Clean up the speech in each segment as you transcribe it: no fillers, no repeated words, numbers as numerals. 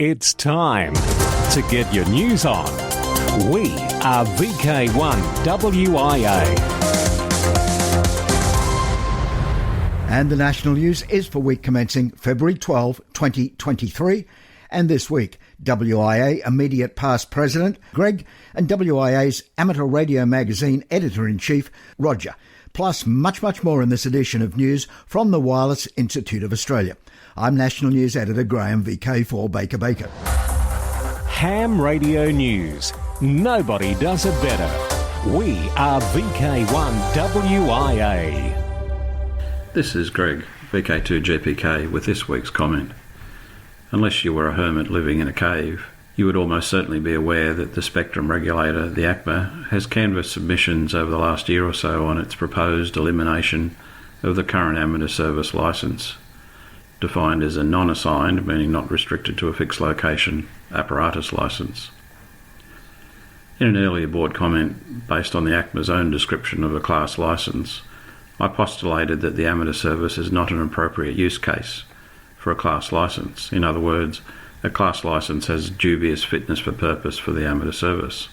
It's time to get your news on. We are VK1WIA. And the national news is for week commencing February 12, 2023. And this week, WIA immediate past president Greg and WIA's amateur radio magazine editor-in-chief Roger. Plus much more in this edition of news from the Wireless Institute of Australia. I'm National News Editor Graham VK4 Baker. Ham Radio News. Nobody does it better. We are VK1WIA. This is Greg, VK2GPK, with this week's comment. Unless you were a hermit living in a cave, you would almost certainly be aware that the spectrum regulator, the ACMA, has canvassed submissions over the last year or so on its proposed elimination of the current amateur service licence, defined as a non-assigned, meaning not restricted to a fixed location, apparatus licence. In an earlier board comment, based on the ACMA's own description of a class licence, I postulated that the amateur service is not an appropriate use case for a class licence. In other words, a class licence has dubious fitness for purpose for the amateur service.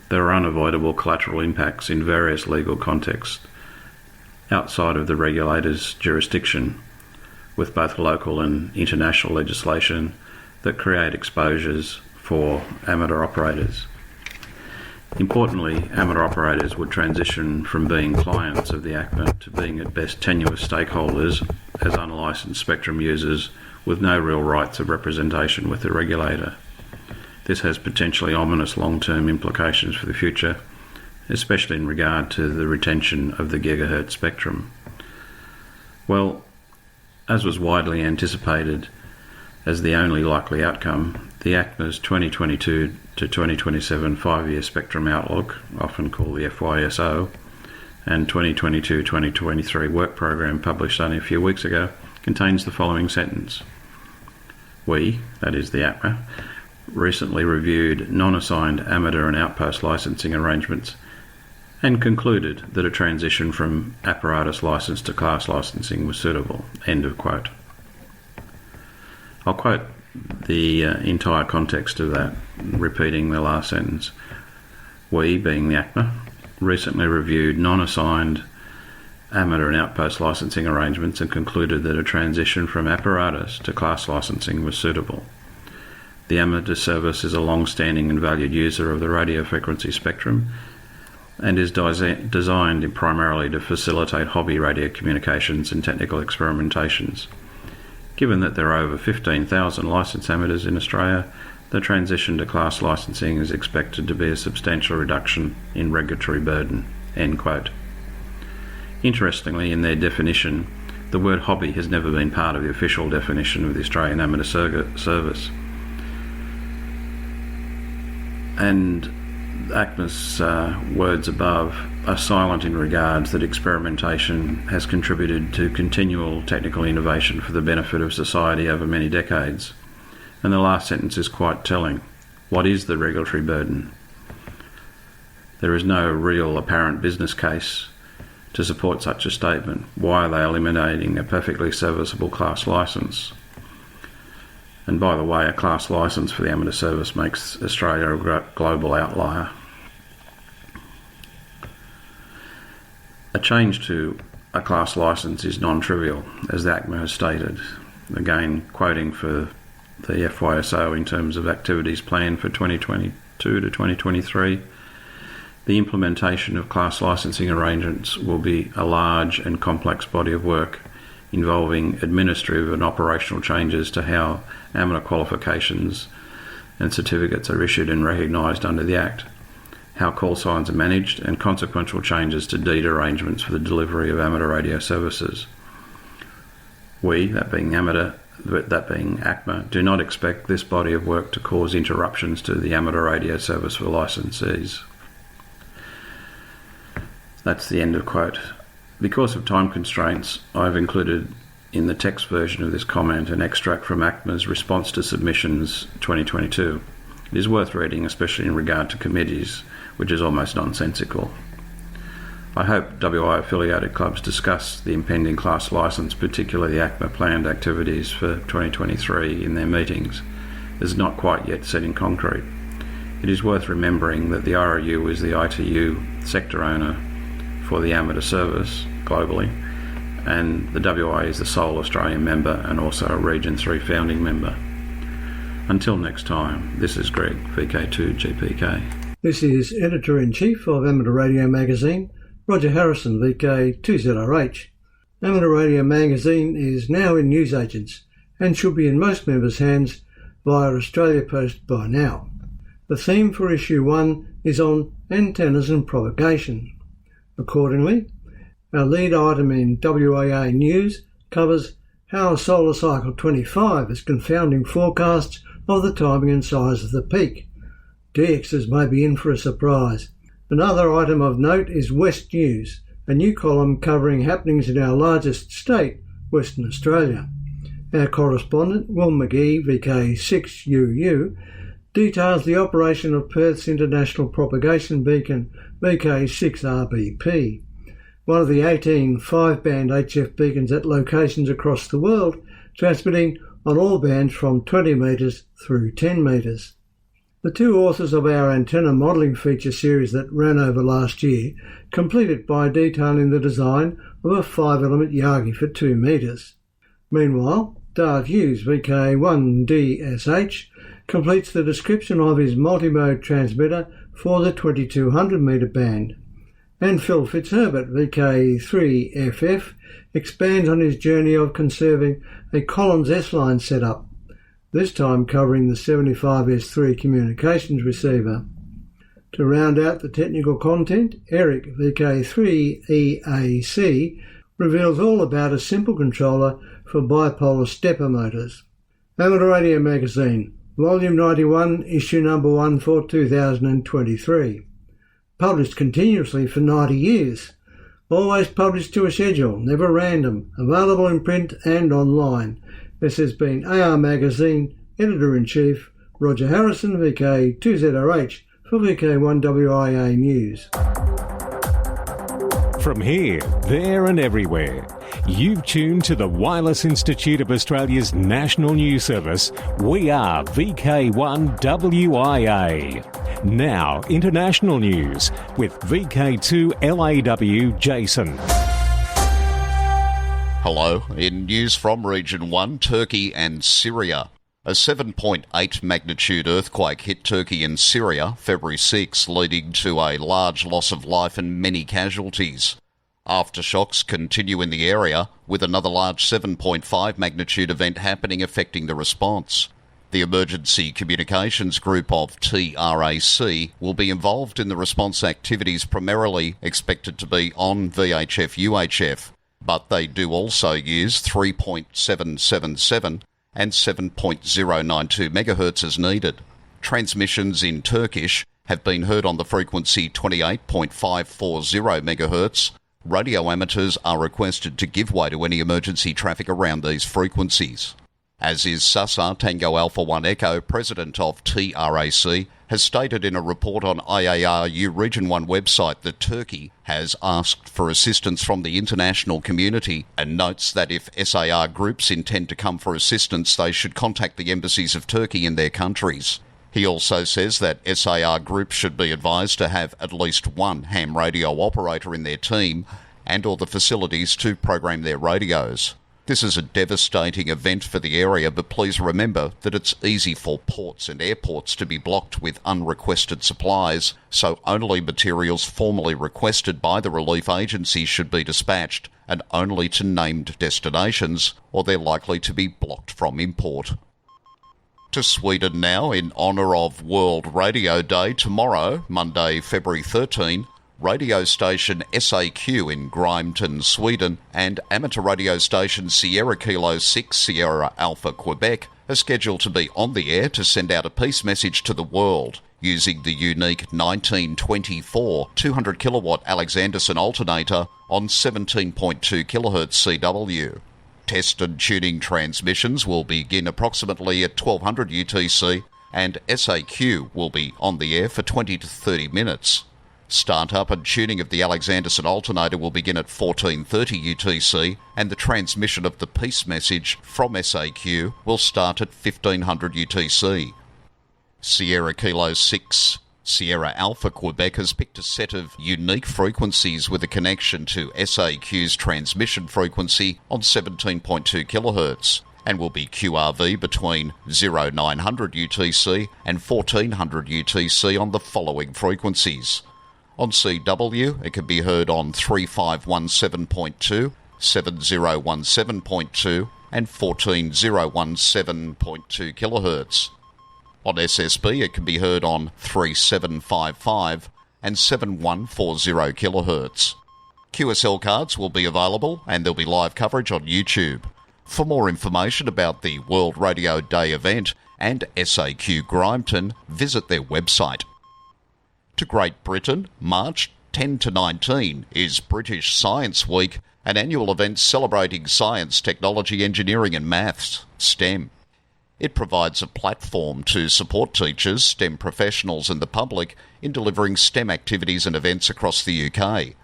There are unavoidable collateral impacts in various legal contexts outside of the regulator's jurisdiction, with both local and international legislation that create exposures for amateur operators. Importantly, amateur operators would transition from being clients of the ACMA to being at best tenuous stakeholders as unlicensed spectrum users with no real rights of representation with the regulator. This has potentially ominous long-term implications for the future, especially in regard to the retention of the gigahertz spectrum. Well, as was widely anticipated as the only likely outcome, the ACMA's 2022 to 2027 5-year spectrum outlook, often called the FYSO, and 2022-2023 work program published only a few weeks ago, contains the following sentence. We, that is the ACMA, recently reviewed non-assigned amateur and outpost licensing arrangements and concluded that a transition from apparatus license to class licensing was suitable. End of quote. I'll quote the entire context of that, repeating the last sentence. We, being the ACMA, recently reviewed non-assigned amateur and outpost licensing arrangements and concluded that a transition from apparatus to class licensing was suitable. The amateur service is a long-standing and valued user of the radio frequency spectrum and is designed primarily to facilitate hobby radio communications and technical experimentations. Given that there are over 15,000 licensed amateurs in Australia, the transition to class licensing is expected to be a substantial reduction in regulatory burden. End quote. Interestingly, in their definition, the word hobby has never been part of the official definition of the Australian Amateur Service. And ACMA's words above are silent in regards that experimentation has contributed to continual technical innovation for the benefit of society over many decades. And the last sentence is quite telling. What is the regulatory burden? There is no real apparent business case to support such a statement. Why are they eliminating a perfectly serviceable class licence? And by the way, a class licence for the amateur service makes Australia a global outlier. A change to a class licence is non-trivial, as the ACMA has stated. Again, quoting for the FYSO in terms of activities planned for 2022 to 2023, the implementation of class licensing arrangements will be a large and complex body of work involving administrative and operational changes to how amateur qualifications and certificates are issued and recognised under the Act, how call signs are managed, and consequential changes to deed arrangements for the delivery of amateur radio services. We, that being ACMA, do not expect this body of work to cause interruptions to the amateur radio service for licensees. That's the end of quote. Because of time constraints, I've included in the text version of this comment an extract from ACMA's response to submissions 2022. It is worth reading, especially in regard to committees, which is almost nonsensical. I hope WI affiliated clubs discuss the impending class licence, particularly the ACMA planned activities for 2023 in their meetings, is not quite yet set in concrete. It is worth remembering that the ROU is the ITU sector owner for the amateur service globally, and the WIA is the sole Australian member and also a Region 3 founding member. Until next time, this is Greg, VK2GPK. This is Editor-in-Chief of Amateur Radio Magazine, Roger Harrison, VK2ZRH. Amateur Radio Magazine is now in newsagents and should be in most members' hands via Australia Post by now. The theme for issue 1 is on antennas and propagation. Accordingly, our lead item in WIA News covers how Solar Cycle 25 is confounding forecasts of the timing and size of the peak. DXs may be in for a surprise. Another item of note is West News, a new column covering happenings in our largest state, Western Australia. Our correspondent, Will McGee, VK6UU, details the operation of Perth's International Propagation Beacon, VK6RBP, one of the 18 5-band HF beacons at locations across the world, transmitting on all bands from 20 metres through 10 metres. The two authors of our antenna modelling feature series that ran over last year completed by detailing the design of a 5-element Yagi for 2 metres. Meanwhile, Dave Hughes, VK1DSH, completes the description of his multimode transmitter for the 2200 metre band. And Phil Fitzherbert, VK3FF, expands on his journey of conserving a Collins S-line setup, this time covering the 75S3 communications receiver. To round out the technical content, Eric, VK3EAC, reveals all about a simple controller for bipolar stepper motors. Amateur Radio Magazine, Volume 91, Issue Number 1 for 2023. Published continuously for 90 years. Always published to a schedule, never random. Available in print and online. This has been AR Magazine, Editor-in-Chief, Roger Harrison, VK2ZRH, for VK1WIA News. From here, there and everywhere, you've tuned to the Wireless Institute of Australia's national news service. We are VK1WIA. Now, international news with VK2LAW Jason. Hello. In news from Region 1, Turkey and Syria. A 7.8 magnitude earthquake hit Turkey and Syria February 6, leading to a large loss of life and many casualties. Aftershocks continue in the area, with another large 7.5 magnitude event happening affecting the response. The Emergency Communications Group of TRAC will be involved in the response activities, primarily expected to be on VHF-UHF, but they do also use 3.777 and 7.092 MHz as needed. Transmissions in Turkish have been heard on the frequency 28.540 MHz. Radio amateurs are requested to give way to any emergency traffic around these frequencies. As is Sasa Tango Alpha 1 Echo, president of TRAC, has stated in a report on IARU Region 1 website that Turkey has asked for assistance from the international community and notes that if SAR groups intend to come for assistance, they should contact the embassies of Turkey in their countries. He also says that SAR groups should be advised to have at least one ham radio operator in their team and or the facilities to program their radios. This is a devastating event for the area, but please remember that it's easy for ports and airports to be blocked with unrequested supplies, so only materials formally requested by the relief agency should be dispatched, and only to named destinations, or they're likely to be blocked from import. To Sweden now, in honour of World Radio Day tomorrow, Monday, February 13, radio station SAQ in Grimeton, Sweden, and amateur radio station Sierra Kilo 6 Sierra Alpha Quebec are scheduled to be on the air to send out a peace message to the world using the unique 1924 200 kilowatt Alexanderson alternator on 17.2 kHz CW. Test and tuning transmissions will begin approximately at 1200 UTC, and SAQ will be on the air for 20 to 30 minutes. Start-up and tuning of the Alexanderson alternator will begin at 14:30 UTC, and the transmission of the peace message from SAQ will start at 1500 UTC. Sierra Kilo 6 Sierra Alpha Quebec has picked a set of unique frequencies with a connection to SAQ's transmission frequency on 17.2 kHz and will be QRV between 0900 UTC and 1400 UTC on the following frequencies. On CW, it can be heard on 3517.2, 7017.2 and 14017.2 kHz. On SSB, it can be heard on 3755 and 7140 kHz. QSL cards will be available and there'll be live coverage on YouTube. For more information about the World Radio Day event and SAQ Grimeton, visit their website. To Great Britain, March 10 to 19 is British Science Week, an annual event celebrating science, technology, engineering and maths, STEM. It provides a platform to support teachers, STEM professionals and the public in delivering STEM activities and events across the UK.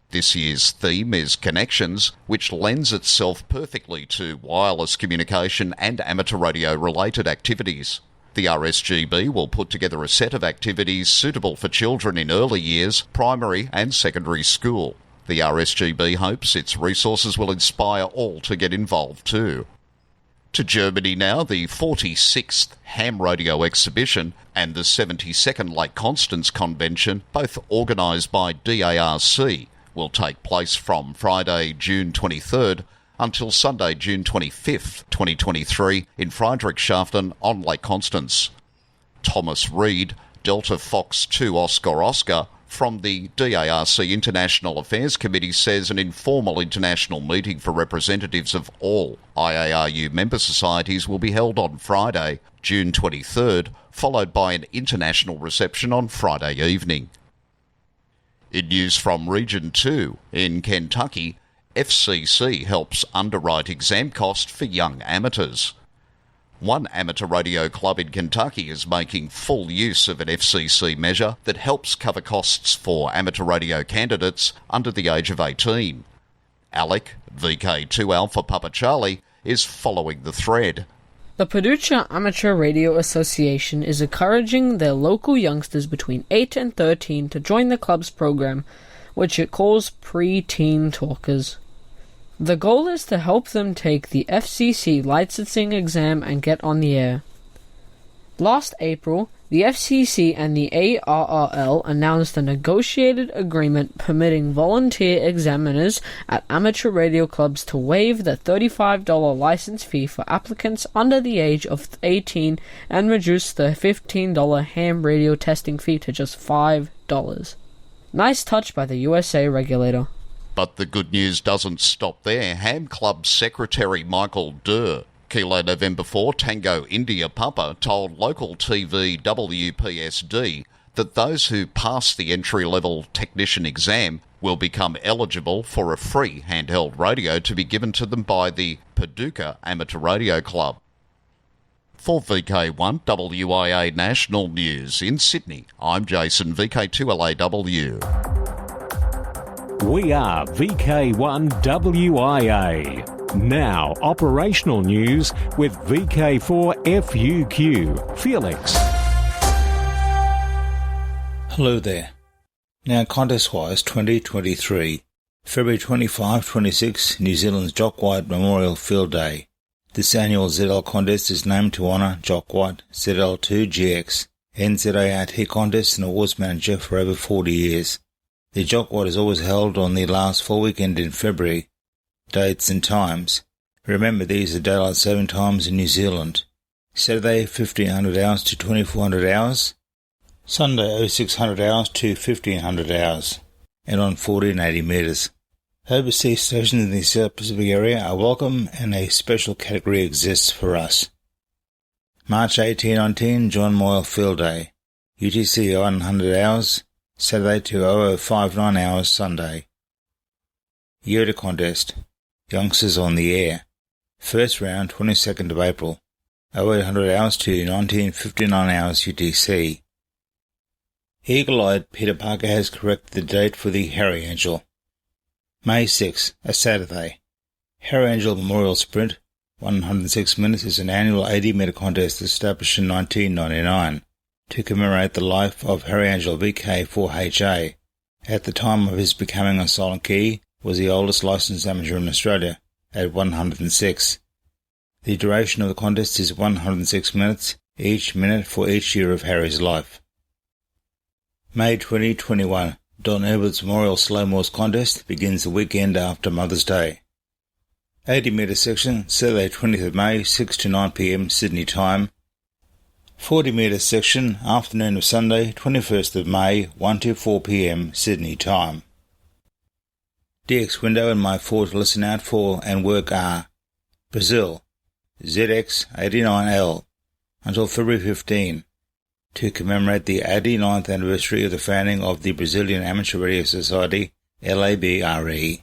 This year's theme is Connections, which lends itself perfectly to wireless communication and amateur radio related activities. The RSGB will put together a set of activities suitable for children in early years, primary and secondary school. The RSGB hopes its resources will inspire all to get involved too. To Germany now, the 46th Ham Radio Exhibition and the 72nd Lake Constance Convention, both organised by DARC, will take place from Friday, June 23rd until Sunday, June 25th, 2023 in Friedrichshafen on Lake Constance. Thomas Reid, Delta Fox 2 Oscar Oscar, from the DARC International Affairs Committee says an informal international meeting for representatives of all IARU member societies will be held on Friday, June 23rd, followed by an international reception on Friday evening. In news from Region 2, in Kentucky, FCC helps underwrite exam cost for young amateurs. One amateur radio club in Kentucky is making full use of an FCC measure that helps cover costs for amateur radio candidates under the age of 18. Alec, VK2 Alpha Papa Charlie, is following the thread. The Paducah Amateur Radio Association is encouraging their local youngsters between 8 and 13 to join the club's program, which it calls Pre-Teen Talkers. The goal is to help them take the FCC licensing exam and get on the air. Last April, the FCC and the ARRL announced a negotiated agreement permitting volunteer examiners at amateur radio clubs to waive the $35 license fee for applicants under the age of 18 and reduce the $15 ham radio testing fee to just $5. Nice touch by the USA regulator. But the good news doesn't stop there. Ham Club Secretary Michael Durr, Kilo November 4 Tango India Papa, told local TV WPSD that those who pass the entry-level technician exam will become eligible for a free handheld radio to be given to them by the Paducah Amateur Radio Club. For VK1WIA National News in Sydney, I'm Jason, VK2LAW. We are VK1WIA. Now, operational news with VK4FUQ. Felix. Hello there. Now, contest-wise, 2023. February 25-26, New Zealand's Jock White Memorial Field Day. This annual ZL contest is named to honour Jock White, ZL2GX, NZART contest and awards manager for over 40 years. The Jock White is always held on the last full weekend in February. Dates and times. Remember, these are daylight saving times in New Zealand. Saturday 1500 hours to 2400 hours. Sunday 0600 hours to 1500 hours. And on 1480 metres. Overseas stations in the South Pacific area are welcome and a special category exists for us. March 18-19 John Moyle Field Day. UTC 100 hours. Saturday to 0059 hours Sunday. Yoda Contest. Youngsters on the Air. First round 22nd of April. 0800 hours to 1959 hours UTC. Eagle-eyed Peter Parker has corrected the date for the Harry Angel. May 6, a Saturday. Harry Angel Memorial Sprint, 106 minutes, is an annual 80-metre contest established in 1999 to commemorate the life of Harry Angel VK1WIA. At the time of his becoming a silent key, was the oldest licensed amateur in Australia, at 106. The duration of the contest is 106 minutes, each minute for each year of Harry's life. May 2021, Don Herbert's Memorial Slow Morse contest begins the weekend after Mother's Day. 80-metre section, Saturday 20th of May, 6 to 9 p.m. Sydney time. 40-metre section, afternoon of Sunday, 21st of May, 1 to 4 p.m. Sydney time. DX window and my four to listen out for and work are Brazil, ZX89L, until February 15, to commemorate the 89th anniversary of the founding of the Brazilian Amateur Radio Society, LABRE,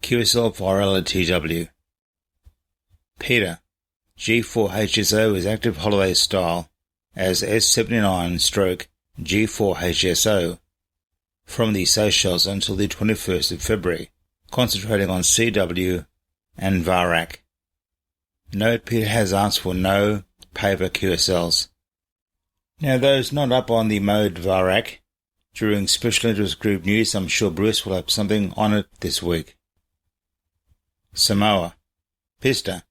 QSL for LTW. Peter, G4HSO is active holiday style as S79-G4HSO from the Seychelles until the 21st of February, concentrating on CW and VARAC. Note Peter has asked for no paper QSLs. Now those not up on the mode VARAC, during special interest group news I'm sure Bruce will have something on it this week. Samoa, Pista,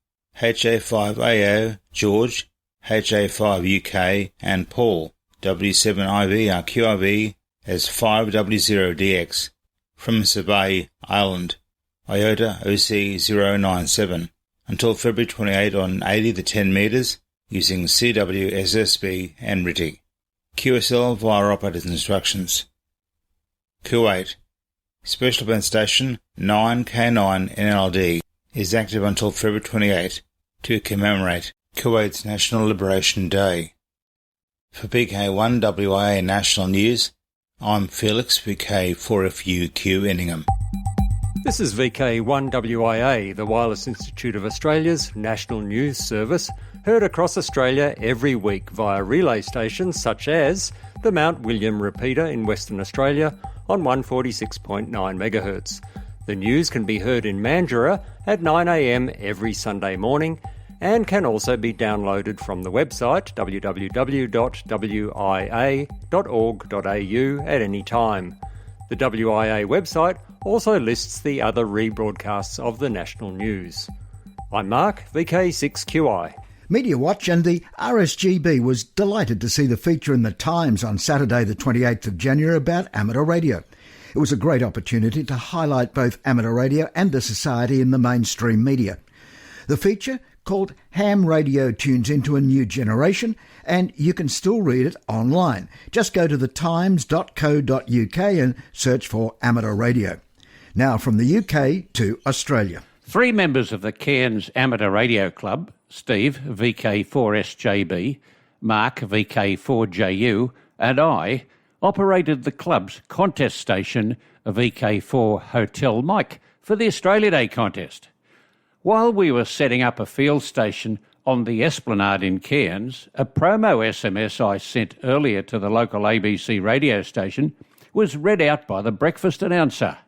HA5AO, George, HA5UK and Paul, W7IV RQIV as 5W0DX, from Sabay Island, IOTA OC097, until February 28 on 80 to 10 metres, using CW, SSB and RITI. QSL via operator's instructions. Kuwait, Special Band Station 9K9 NLD is active until February 28 to commemorate Kuwait's National Liberation Day. For VK1WIA National News, I'm Felix, VK4FUQ Inningham. This is VK1WIA, the Wireless Institute of Australia's national news service, heard across Australia every week via relay stations such as the Mount William repeater in Western Australia on 146.9 MHz. The news can be heard in Mandurah at 9 a.m. every Sunday morning and can also be downloaded from the website www.wia.org.au at any time. The WIA website also lists the other rebroadcasts of the national news. I'm Mark, VK6QI. Media Watch and the RSGB was delighted to see the feature in the Times on Saturday the 28th of January about amateur radio. It was a great opportunity to highlight both amateur radio and the society in the mainstream media. The feature, called Ham Radio Tunes into a New Generation, and you can still read it online. Just go to thetimes.co.uk and search for amateur radio. Now from the UK to Australia. 3 members of the Cairns Amateur Radio Club, Steve, VK4SJB, Mark, VK4JU, and I, operated the club's contest station, VK4 Hotel Mike, for the Australia Day contest. While we were setting up a field station on the Esplanade in Cairns, a promo SMS I sent earlier to the local ABC radio station was read out by the breakfast announcer.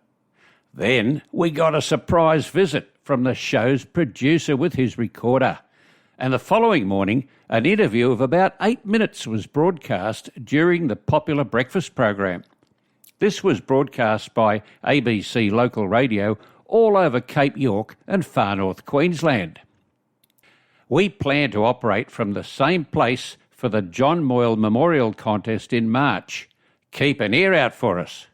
Then we got a surprise visit from the show's producer with his recorder. And the following morning, an interview of about 8 minutes was broadcast during the popular breakfast program. This was broadcast by ABC local radio all over Cape York and far north Queensland. We plan to operate from the same place for the John Moyle Memorial Contest in March. Keep an ear out for us.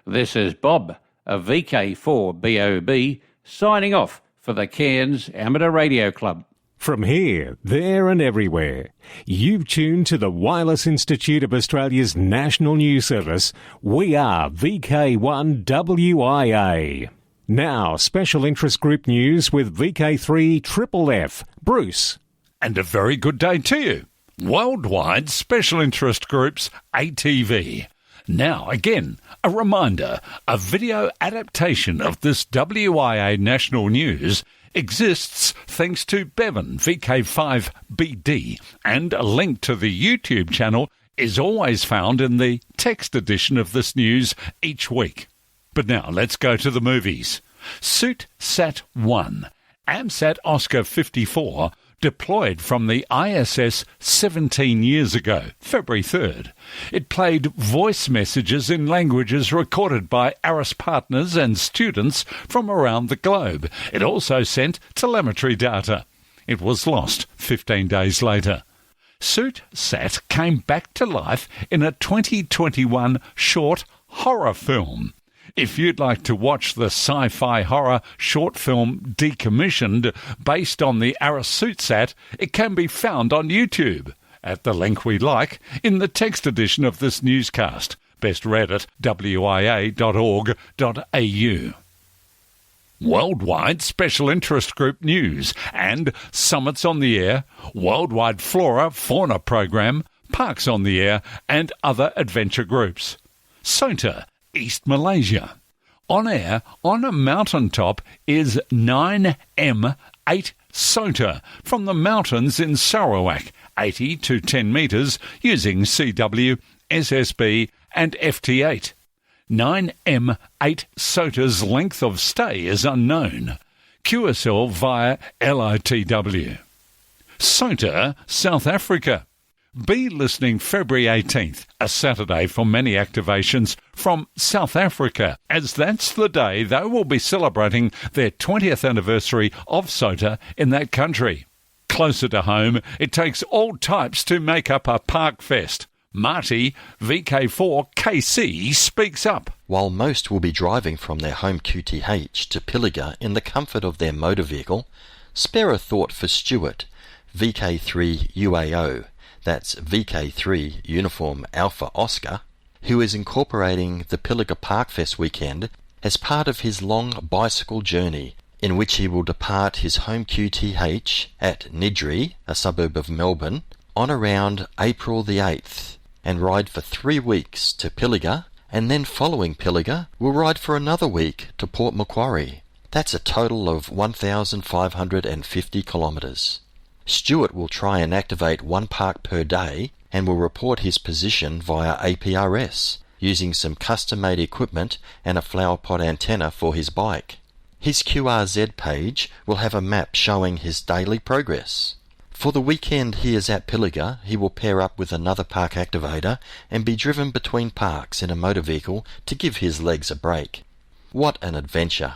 This is Bob, a VK4BOB, signing off for the Cairns Amateur Radio Club. From here, there and everywhere, you've tuned to the Wireless Institute of Australia's national news service. We are VK1WIA. Now, special interest group news with VK3FFF. Bruce. And a very good day to you. Worldwide Special Interest Groups, ATV. Now, again, a reminder, a video adaptation of this WIA national news exists thanks to Bevan, VK5BD, and a link to the YouTube channel is always found in the text edition of this news each week. But now let's go to the movies. Suit Sat 1, AMSAT Oscar 54, deployed from the ISS 17 years ago, February 3rd. It played voice messages in languages recorded by ARIS partners and students from around the globe. It also sent telemetry data. It was lost 15 days later. Suit Sat came back to life in a 2021 short horror film. If you'd like to watch the sci-fi horror short film Decommissioned, based on the ARIS SuitSat, it can be found on YouTube, at the link we like, in the text edition of this newscast, best read at wia.org.au. Worldwide Special Interest Group news and Summits on the Air, Worldwide Flora Fauna Program, Parks on the Air and other adventure groups. SOTA, East Malaysia. On air, on a mountaintop, is 9M8 SOTA from the mountains in Sarawak, 80 to 10 metres, using CW, SSB and FT8. 9M8 SOTA's length of stay is unknown. QSL via LITW. SOTA, South Africa. Be listening February 18th, a Saturday, for many activations from South Africa, as that's the day they will be celebrating their 20th anniversary of SOTA in that country. Closer to home, it takes all types to make up a park fest. Marty, VK4KC, speaks up. While most will be driving from their home QTH to Pilliga in the comfort of their motor vehicle, spare a thought for Stuart, VK3UAO, that's VK3 Uniform Alpha Oscar, who is incorporating the Pilliga Park Fest weekend as part of his long bicycle journey, in which he will depart his home QTH at Nidri, a suburb of Melbourne, on around April the 8th, and ride for 3 weeks to Pilliga, and then following Pilliga will ride for another week to Port Macquarie. That's a total of 1,550 kilometres. Stuart will try and activate one park per day and will report his position via APRS, using some custom-made equipment and a flower pot antenna for his bike. His QRZ page will have a map showing his daily progress. For the weekend he is at Pilliga, he will pair up with another park activator and be driven between parks in a motor vehicle to give his legs a break. What an adventure!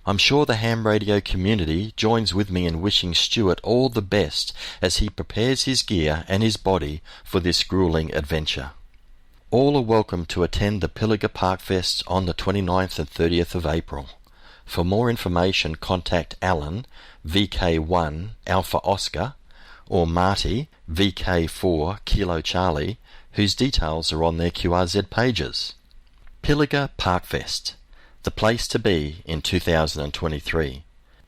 I'm sure the ham radio community joins with me in wishing Stuart all the best as he prepares his gear and his body for this gruelling adventure. All are welcome to attend the Pilliga Park Fest on the 29th and 30th of April. For more information, contact Alan, VK1 Alpha Oscar, or Marty, VK4 Kilo Charlie, whose details are on their QRZ pages. Pilliga Park Fest, the place to be in 2023.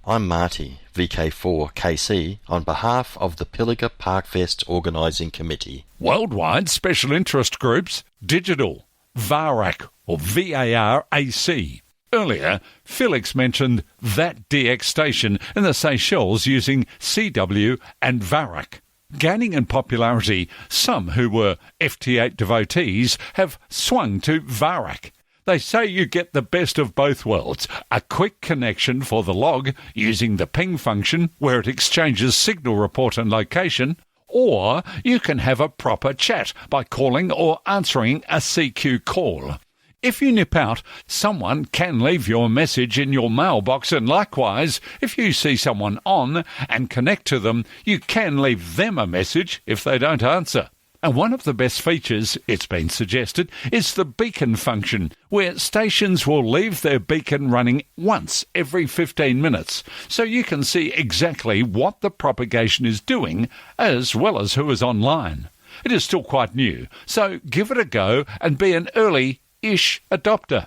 I'm Marty, VK4KC, on behalf of the Pilliga Park Fest Organising Committee. Worldwide Special Interest Groups, Digital, VARAC or VARAC. Earlier, Felix mentioned that DX station in the Seychelles using CW and VARAC. Gaining in popularity, some who were FT8 devotees have swung to VARAC. They say you get the best of both worlds, a quick connection for the log using the ping function where it exchanges signal report and location, or you can have a proper chat by calling or answering a CQ call. If you nip out, someone can leave your message in your mailbox, and likewise, if you see someone on and connect to them, you can leave them a message if they don't answer. And one of the best features, it's been suggested, is the beacon function, where stations will leave their beacon running once every 15 minutes, so you can see exactly what the propagation is doing, as well as who is online. It is still quite new, so give it a go and be an early-ish adopter.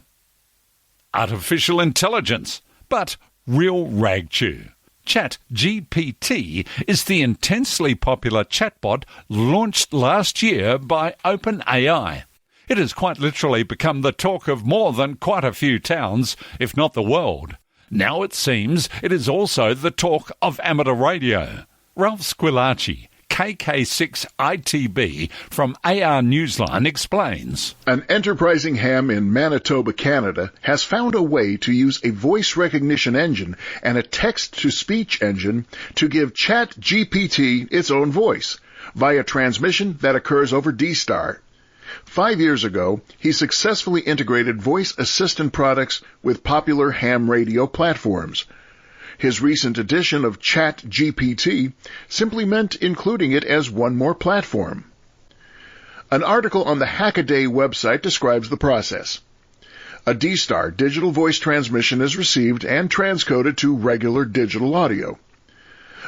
Artificial intelligence, but real rag-chew. ChatGPT is the intensely popular chatbot launched last year by OpenAI. It has quite literally become the talk of more than quite a few towns, if not the world. Now it seems it is also the talk of amateur radio. Ralph Squillaci, KK6ITB from AR Newsline explains. An enterprising ham in Manitoba, Canada, has found a way to use a voice recognition engine and a text-to-speech engine to give ChatGPT its own voice via transmission that occurs over D-Star. 5 years ago, he successfully integrated voice assistant products with popular ham radio platforms. His recent addition of ChatGPT simply meant including it as one more platform. An article on the Hackaday website describes the process. A D-Star digital voice transmission is received and transcoded to regular digital audio.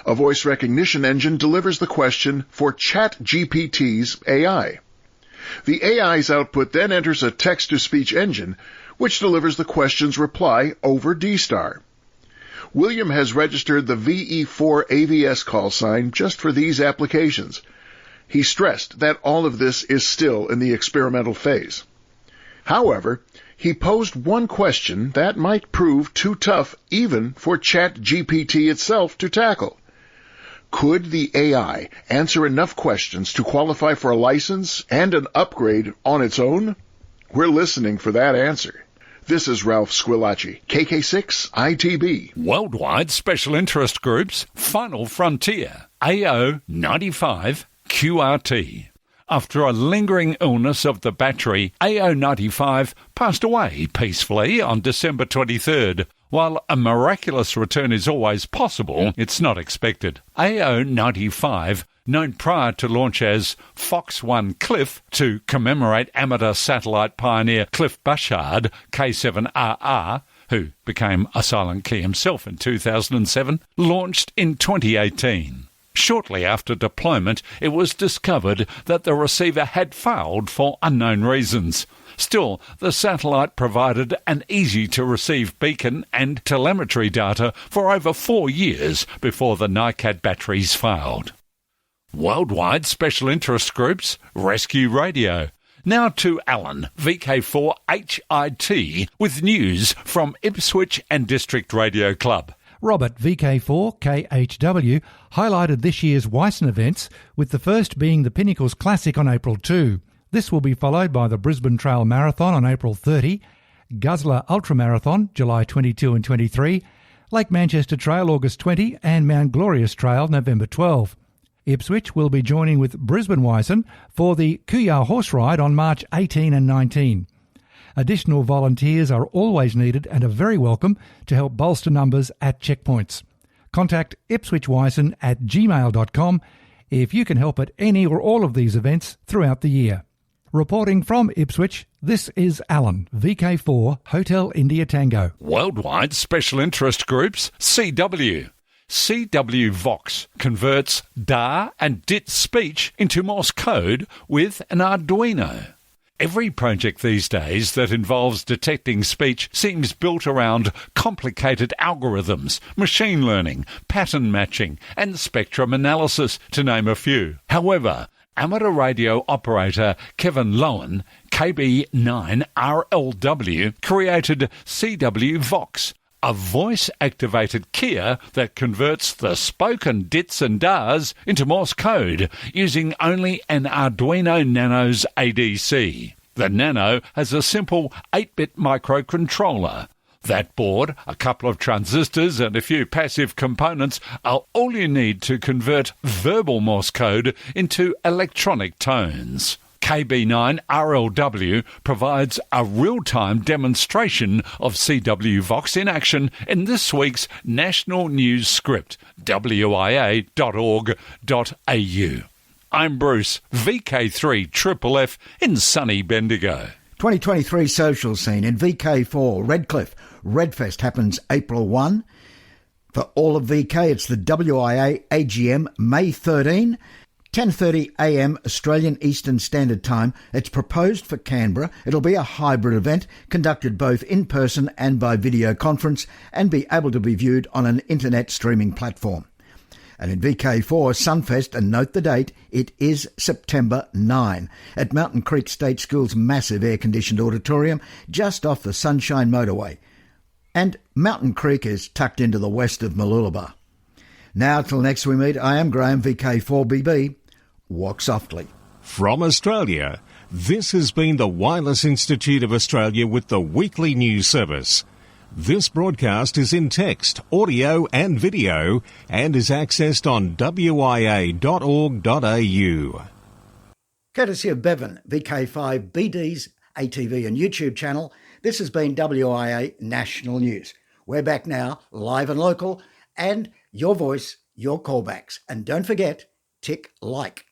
A voice recognition engine delivers the question for ChatGPT's AI. The AI's output then enters a text-to-speech engine, which delivers the question's reply over D-Star. William has registered the VE4 AVS call sign just for these applications. He stressed that all of this is still in the experimental phase. However, he posed one question that might prove too tough even for ChatGPT itself to tackle. Could the AI answer enough questions to qualify for a license and an upgrade on its own? We're listening for that answer. This is Ralph Squillace, KK6ITB. Worldwide Special Interest Groups, Final Frontier, AO95 QRT. After a lingering illness of the battery, AO95 passed away peacefully on December 23rd. While a miraculous return is always possible, it's not expected. AO95, known prior to launch as Fox 1 Cliff to commemorate amateur satellite pioneer Cliff Bouchard, K7RR, who became a silent key himself in 2007, launched in 2018. Shortly after deployment, it was discovered that the receiver had failed for unknown reasons. Still, the satellite provided an easy-to-receive beacon and telemetry data for over 4 years before the NICAD batteries failed. Worldwide Special Interest Groups, Rescue Radio. Now to Alan, VK4HIT, with news from Ipswich and District Radio Club. Robert, VK4KHW, highlighted this year's Wyson events, with the first being the Pinnacles Classic on April 2. This will be followed by the Brisbane Trail Marathon on April 30, Guzzler Ultramarathon July 22 and 23, Lake Manchester Trail August 20 and Mount Glorious Trail November 12. Ipswich will be joining with Brisbane Wyson for the Kuya Horse Ride on March 18 and 19. Additional volunteers are always needed and are very welcome to help bolster numbers at checkpoints. Contact ipswichwyson@gmail.com if you can help at any or all of these events throughout the year. Reporting from Ipswich, this is Alan, VK4 Hotel India Tango. Worldwide Special Interest Groups, CW. CW Vox converts DAR and DIT speech into Morse code with an Arduino. Every project these days that involves detecting speech seems built around complicated algorithms, machine learning, pattern matching, and spectrum analysis, to name a few. However, amateur radio operator Kevin Lowen, KB9RLW, created CW Vox, a voice-activated keyer that converts the spoken dits and dars into Morse code using only an Arduino Nano's ADC. The Nano has a simple 8-bit microcontroller. That board, a couple of transistors and a few passive components are all you need to convert verbal Morse code into electronic tones. KB9RLW provides a real-time demonstration of CW Vox in action in this week's National News Script, wia.org.au. I'm Bruce, VK3FFF in sunny Bendigo. 2023 social scene in VK4 Redcliffe. Redfest happens April 1. For all of VK, it's the WIA AGM May 13. 10:30 a.m. Australian Eastern Standard Time. It's proposed for Canberra. It'll be a hybrid event conducted both in person and by video conference and be able to be viewed on an internet streaming platform. And in VK4 Sunfest, and note the date, it is September 9 at Mountain Creek State School's massive air-conditioned auditorium just off the Sunshine Motorway. And Mountain Creek is tucked into the west of Mooloolaba. Now, till next we meet, I am Graham, VK4BB. Walk softly. From Australia, this has been the Wireless Institute of Australia with the weekly news service. This broadcast is in text, audio and video and is accessed on wia.org.au. Courtesy of Bevan, VK5BD's ATV and YouTube channel, this has been WIA National News. We're back now, live and local, and your voice, your callbacks. And don't forget, tick like.